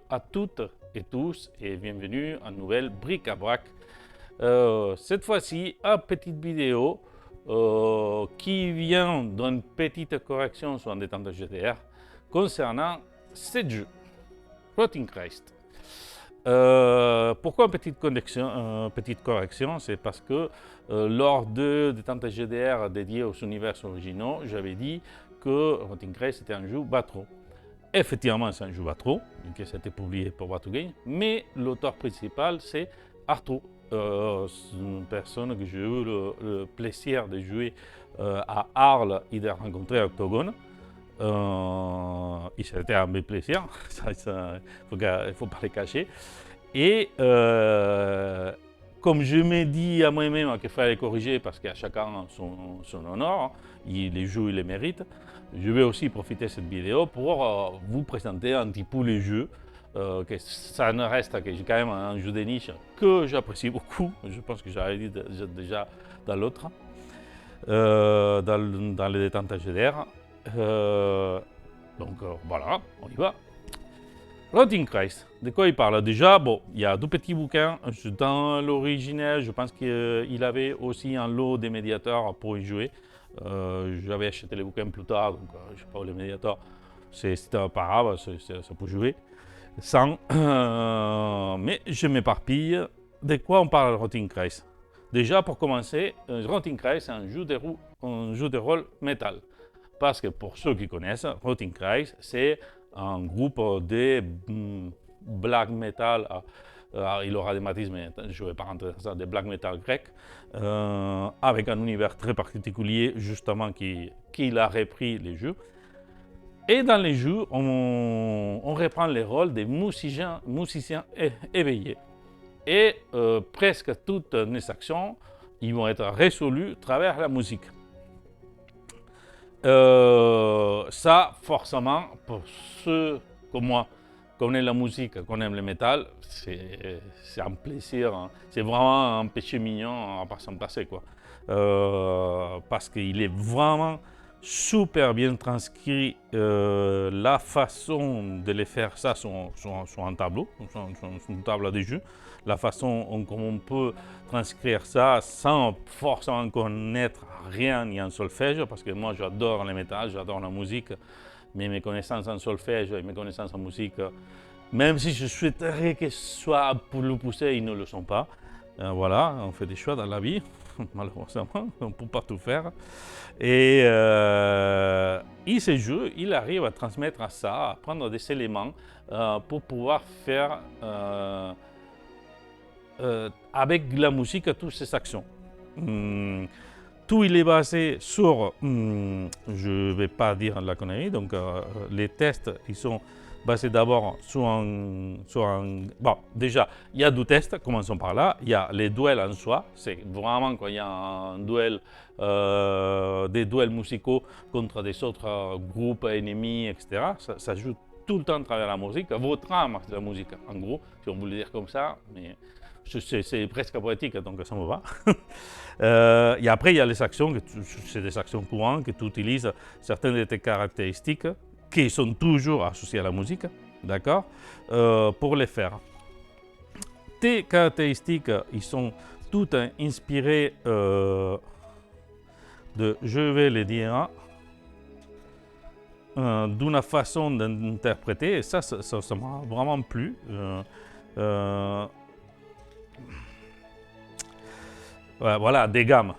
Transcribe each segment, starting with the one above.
à toutes et tous et bienvenue à une nouvelle bric à brac. Cette fois-ci, une petite vidéo qui vient d'une petite correction sur un détente GDR concernant 7 jeux. Rotting Christ. Pourquoi petite correction? C'est parce que lors de détente GDR dédié aux univers originaux, j'avais dit que Rotting Christ était un jeu Batro. Effectivement, c'est un jeu Batro, qui a été publié pour Battle Game, mais l'auteur principal, c'est Arthur. C'est une personne que j'ai eu le plaisir de jouer à Arles et de rencontrer à Octogone. Et c'était un bel plaisir, il ne faut pas le cacher. Et comme je me dis à moi-même qu'il fallait corriger parce qu'à chacun son honneur, les jeux il les mérite, je vais aussi profiter de cette vidéo pour vous présenter un petit peu les jeux. Que ça ne reste que quand même un jeu de niche que j'apprécie beaucoup. Je pense que j'avais dit déjà dans l'autre, dans les détentes GDR. Donc voilà, on y va. Rotting Christ, de quoi il parle? Déjà, bon, il y a deux petits bouquins. Dans l'original, je pense qu'il avait aussi un lot des médiateurs pour y jouer. J'avais acheté les bouquins plus tard, donc je ne sais pas, les médiateurs, c'est pas grave, ça peut jouer. Sans, mais je m'éparpille. De quoi on parle Rotting Christ? Déjà, pour commencer, Rotting Christ, c'est un jeu de rôle métal. Parce que pour ceux qui connaissent, Rotting Christ, c'est un groupe de black metal. Il aura des matices, mais je ne vais pas rentrer dans ça, des black metal grecs, avec un univers très particulier, justement, qu'il a repris les jeux. Et dans les jeux, on reprend les rôles des musiciens éveillés. Et presque toutes les actions, ils vont être résolues à travers la musique. Ça, forcément, pour ceux comme moi, qu'on aime la musique, qu'on aime le métal, c'est un plaisir, hein. C'est vraiment un péché mignon à pas s'en passer, quoi. Parce qu'il est vraiment super bien transcrit, la façon de les faire ça sur un tableau, sur une table de jeu, la façon dont on peut transcrire ça sans forcément connaître rien ni en solfège, parce que moi j'adore le métal, j'adore la musique, mais mes connaissances en solfège et mes connaissances en musique, même si je souhaiterais qu'elles soient pour le pousser, ils ne le sont pas. Voilà, on fait des choix dans la vie, malheureusement, on ne peut pas tout faire. Et ce jeu, il arrive à transmettre à ça, à prendre des éléments pour pouvoir faire avec la musique toutes ces actions. Tout il est basé sur, je ne vais pas dire la connerie, donc les tests ils sont basés d'abord sur bon, déjà, il y a deux tests, commençons par là. Il y a les duels en soi, c'est vraiment quand il y a un duel, des duels musicaux contre des autres groupes ennemis, etc. Ça joue tout le temps à travers la musique. Votre âme, c'est la musique, en gros, si on voulait dire comme ça, mais c'est presque poétique, donc ça me va. Et après, il y a les actions, c'est des actions courantes que tu utilises certaines de tes caractéristiques qui sont toujours associées à la musique, d'accord, pour les faire. Tes caractéristiques, ils sont toutes inspirées de, je vais les dire, d'une façon d'interpréter, et ça m'a vraiment plu. Voilà, des gammes.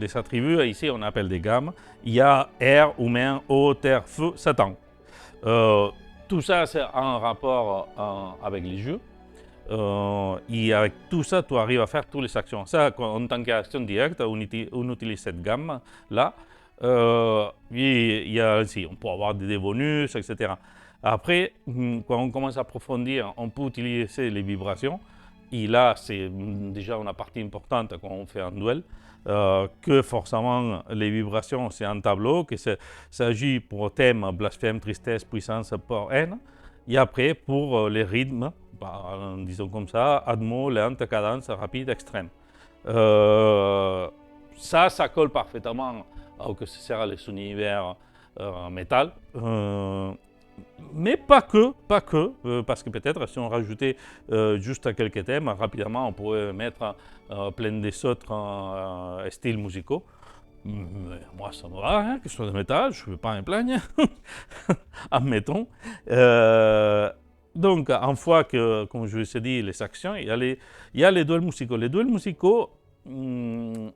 Les attributs, ici, on appelle des gammes. Il y a air, humain, eau, terre, feu, Satan. Tout ça, c'est en rapport avec les jeux. Et avec tout ça, tu arrives à faire toutes les actions. Ça, en tant qu'action directe, on utilise cette gamme-là. Il y a aussi, on peut avoir des bonus, etc. Après, quand on commence à approfondir, on peut utiliser les vibrations. Et là, c'est déjà une partie importante quand on fait un duel, que forcément les vibrations, c'est un tableau, que s'agit pour thème blasphème, tristesse, puissance, peur, haine. Et après, pour les rythmes, disons comme ça, admo, lente, cadence, rapide, extrême. Ça colle parfaitement à ce que sera les univers métal. Mais pas que, parce que peut-être si on rajoutait juste quelques thèmes, rapidement on pourrait mettre plein des autres styles musicaux. Mais moi ça me va, hein, que ce soit de métal, je ne vais pas me plaindre, admettons. Donc, une fois que, comme je vous ai dit, les actions, il y a les duels musicaux. Les duels musicaux, il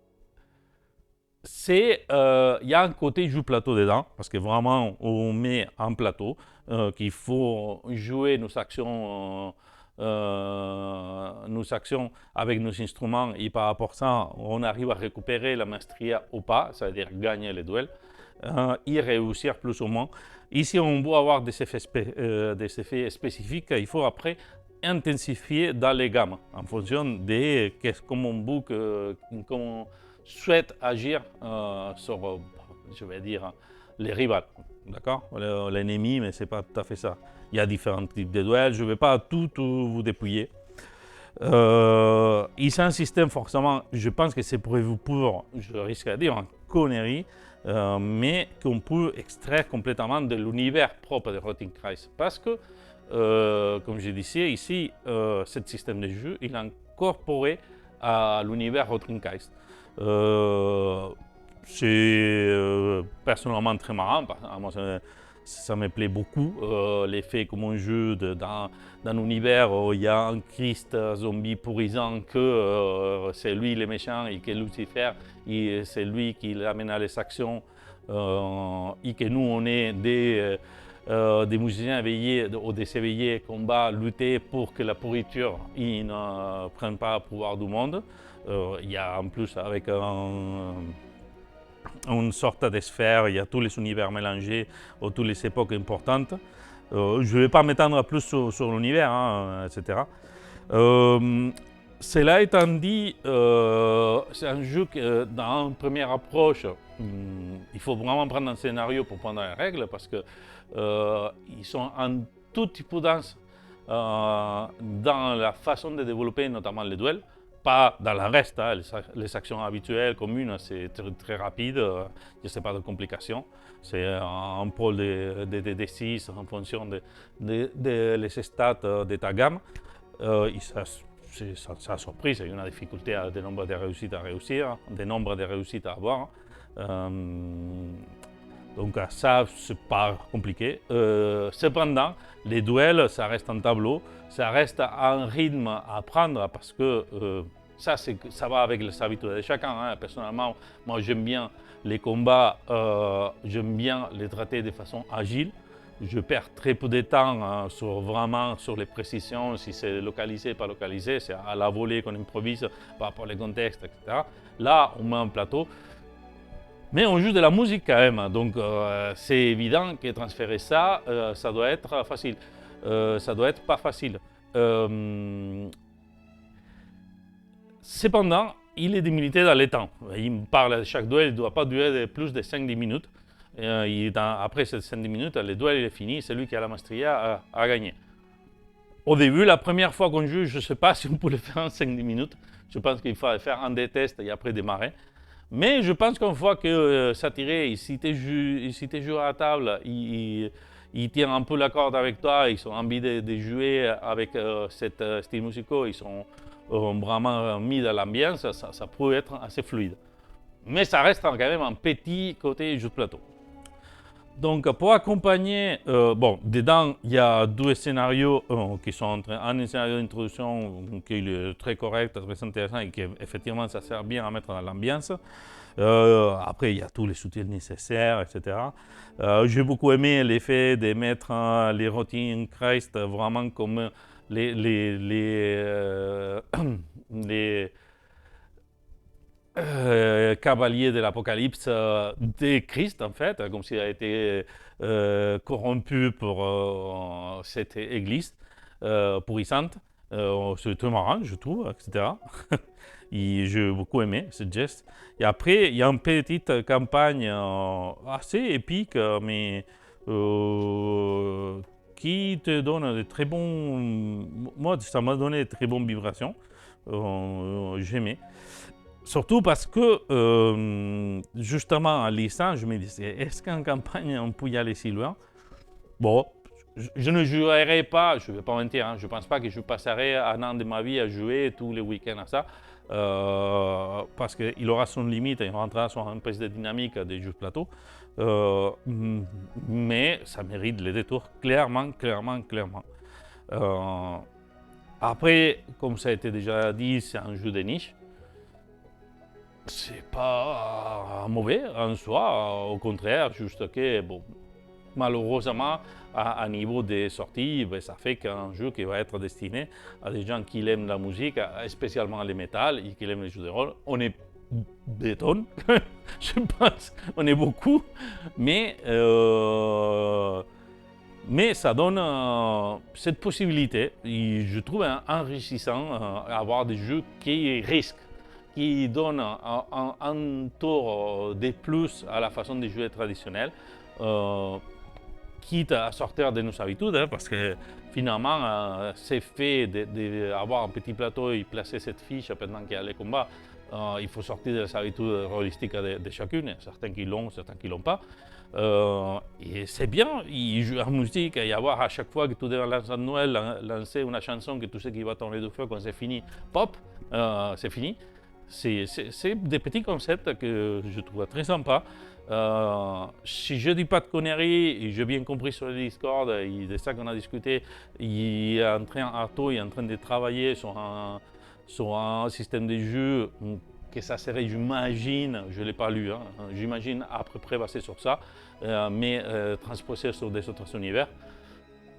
y a un côté jeu plateau dedans, parce que vraiment, on met un plateau, qu'il faut jouer nos actions avec nos instruments, et par rapport à ça, on arrive à récupérer la maestria ou pas, c'est-à-dire gagner les duels, y réussir plus ou moins. Ici, on doit avoir des effets spécifiques, il faut après intensifier dans les gammes, en fonction de comment on book, comment on souhaite agir sur, je vais dire, les rivaux, d'accord, l'ennemi, mais ce n'est pas tout à fait ça. Il y a différents types de duels, je ne vais pas tout vous dépouiller. C'est un système forcément, je pense que c'est prévu pour, je risque de dire, une connerie, mais qu'on peut extraire complètement de l'univers propre de Rotenkreis. Parce que, comme je disais ici, ce système de jeu, il est incorporé à l'univers Rotenkreis. C'est personnellement très marrant, moi ça me plaît beaucoup, l'effet comme on joue dans un univers où il y a un Christ zombie pourrissant, que c'est lui le méchant et que Lucifer, c'est lui qui l'amène à les actions, et que nous on est des musiciens éveillés ou des éveillés qu'on va lutter pour que la pourriture ne prenne pas le pouvoir du monde. Il y a en plus avec une sorte de sphère, il y a tous les univers mélangés, ou toutes les époques importantes. Je ne vais pas m'étendre plus sur l'univers, hein, etc. Cela étant dit, c'est un jeu que dans une première approche, il faut vraiment prendre un scénario pour prendre les règles, parce qu'ils sont en toute prudence dans la façon de développer notamment les duels. Pas dans le reste, hein, les actions habituelles, communes, c'est très rapide, je ne sais pas de complications. C'est un pôle de D6 en fonction des stats de ta gamme. C'est sa surprise, il y a une difficulté à des nombres de réussites à réussir, des nombres de réussites à avoir. Donc ça, c'est pas compliqué. Cependant, les duels, ça reste un tableau, ça reste un rythme à prendre, parce que ça va avec les habitudes de chacun, hein. Personnellement, moi j'aime bien les combats, j'aime bien les traiter de façon agile. Je perds très peu de temps sur les précisions, si c'est localisé, pas localisé, c'est à la volée qu'on improvise par rapport aux contextes, etc. Là, on met un plateau. Mais on joue de la musique quand même, donc c'est évident que transférer ça, ça doit être facile. Ça doit être pas facile. Cependant, il est limité dans les temps. Il me parle de chaque duel, il ne doit pas durer plus de 5-10 minutes. Après ces 5-10 minutes, le duel il est fini, celui qui a la maestria a gagné. Au début, la première fois qu'on joue, je ne sais pas si on peut le faire en 5-10 minutes. Je pense qu'il faut faire un des tests et après démarrer. Mais je pense qu'une fois que ça tiré, si tu joues à la table, ils tiennent un peu la corde avec toi, ils ont envie de jouer avec cet style musical, ils sont vraiment mis dans l'ambiance, ça peut être assez fluide. Mais ça reste quand même un petit côté jeu de plateau. Donc pour accompagner, dedans il y a deux scénarios qui sont un scénario d'introduction qui est très correct, très intéressant et qui effectivement ça sert bien à mettre dans l'ambiance. Après il y a tous les soutiens nécessaires, etc. J'ai beaucoup aimé l'effet de mettre les Rotenkreis vraiment comme les cavalier de l'Apocalypse de Christ, en fait, comme s'il a été corrompu pour cette église pourrissante. C'est très marrant, je trouve, etc. Et j'ai beaucoup aimé ce geste. Et après, il y a une petite campagne assez épique, mais qui te donne de très bons... Moi, ça m'a donné de très bonnes vibrations. J'aimais. Surtout parce que, justement, en lisant, je me disais, est-ce qu'en campagne, on peut y aller si loin? Bon, je ne jouerai pas, je ne vais pas mentir, hein, je ne pense pas que je passerai un an de ma vie à jouer tous les week-ends à ça, parce qu'il aura son limite, il rentrera sur un peu de dynamique des jeux de plateau. Mais ça mérite les détours, clairement, clairement, clairement. Après, comme ça a été déjà dit, c'est un jeu de niche. C'est pas mauvais en soi, au contraire, juste que, bon, malheureusement, à niveau des sorties, ben, ça fait qu'un jeu qui va être destiné à des gens qui aiment la musique, spécialement les métal et qui aiment les jeux de rôle, on est des tonnes, je pense, on est beaucoup, mais, mais ça donne cette possibilité, et je trouve enrichissant avoir des jeux qui risquent, qui donnent un tour de plus à la façon de jouer traditionnelle. Quitte à sortir de nos habitudes, hein, parce que finalement, c'est fait d'avoir un petit plateau et placer cette fiche pendant qu'il y a les combats. Il faut sortir des habitudes rôlistiques de chacune, certains qui l'ont, certains qui ne l'ont pas. Et c'est bien, il joue en musique, et y avoir à chaque fois que tu lances un Noël, lancer une chanson que tu sais qu'il va tourner deux fois quand c'est fini, pop, c'est fini. C'est des petits concepts que je trouve très sympas. Si je ne dis pas de conneries, et j'ai bien compris sur le Discord, et de ça qu'on a discuté, Arto est en train de travailler sur un système de jeu que ça serait, j'imagine, je ne l'ai pas lu, hein, j'imagine à peu près basé sur ça, mais transposé sur des autres univers,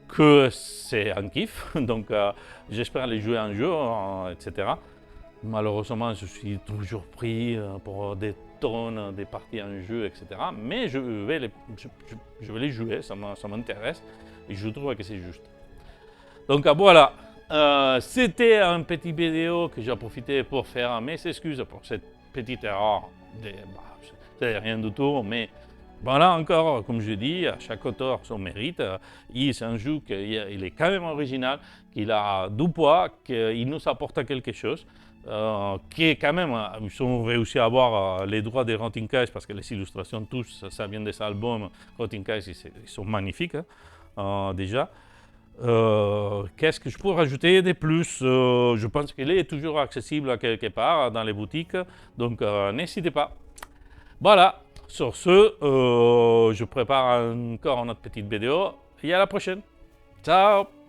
que c'est un kiff, donc j'espère les jouer un jour, etc. Malheureusement, je suis toujours pris pour des tonnes de parties en jeu, etc. Mais je vais les jouer, ça m'intéresse et je trouve que c'est juste. Donc voilà, c'était un petit vidéo que j'ai profité pour faire mes excuses pour cette petite erreur. C'est rien du tout, mais voilà encore, comme je dis, à chaque auteur son mérite. C'est un jeu qui est quand même original, qu'il a du poids, qu'il nous apporte quelque chose. Qui est quand même, ils ont réussi à avoir les droits des Rotting Case parce que les illustrations, tous, ça vient des albums Rotting Case, ils sont magnifiques déjà. Qu'est-ce que je peux rajouter de plus? Je pense qu'il est toujours accessible quelque part dans les boutiques, donc n'hésitez pas. Voilà, sur ce, je prépare encore une autre petite vidéo et à la prochaine. Ciao!